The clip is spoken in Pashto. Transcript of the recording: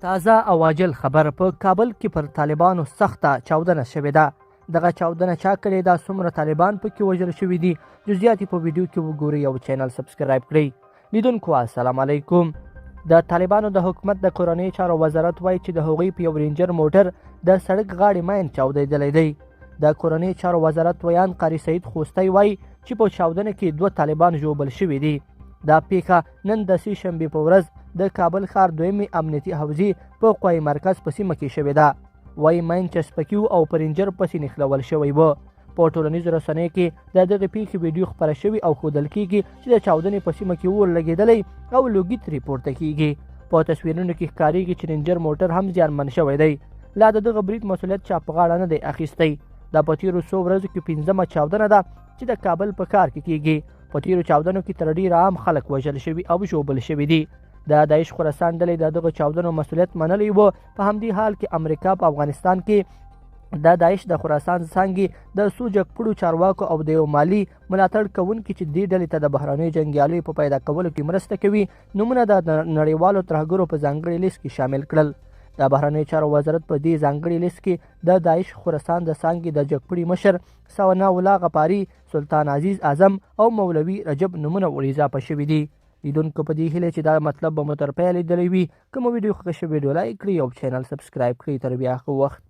تازه او عاجل خبر په کابل کې پر طالبانو سخته چاودنه شوې ده. دغه چاودنه چا کړې ده، څومره طالبان پکې وژل شوي دي، جزئیات په ویډیو کې وګورئ او چینل سبسکرایب کړئ. لیدونکو السلام علیکم. د طالبانو د حکومت د کورنۍ چارو وزارت وایي چې د هغوی په یو رینجر موټر د سړک غاړې ماین چاودېدلی دی. د کورنۍ چارو وزارت ویان قاري سعید خوستی وایي چې په چاودنه کې 2 طالبان ژوبل شوي دي. دا پیښه نن د سې شنبې په ورځ د کابل ښار دویمې امنیتي حوزې په قوای مرکز په سیمه کې شوې ده. وایي ماین چسپکي او په رینجر پسې نښلول شوی و. په ټولنیزو رسنیو کې د دغې پیښې ویډیو خپره شوي او ښودل کېږي چې د چاودنې په سیمه کې اور لګېدلی او لوګي ترې پورته کېږي. په تصویرونو کې ښکارېږي چې رینجر موټر هم زیانمن شوی دی. لا د دغه برید مسؤلیت چا په غاړه نه دی اخیستی. دا په تېرو څو ورځو کې 5مه چاودنه ده چې د کابل په ښار کې کېږي. په تېرو چاودنو کې تر ډېره عام خلک وژل شوي او ژوبل شوي دي. د داعش خراسان ډلې د دغه چاودنو مسؤلیت منلی و. په همدې حال کې امریکا په افغانستان کې د داعش د خراسان څانګې د څو جګپړو چارواکو او د یو مالي ملاتړ کوونکي چې دې ډلې ته د بهرنیو جنګیالیو په پیدا کولو کې مرسته کوي نومونه د نړیوالو ترهګرو په ځانګړي لیست کې شامل کړل. د بهرنیو چارو وزارت په دې ځانګړي لیست کې د داعش خراسان د څانګې د جګپړي مشر ثنا الله غفاري، سلطان عزیز اعظم او مولوي رجب نومونه ور اضافه شوي دي. لیدونکو په دې هیله چې دا مطلب به مو تر پیله لیدلی وي. که مو ویډیو خوښه شوې ویډیو لایک کړئ او چینل سبسکرایب کړئ. تر بیا ښه وخت.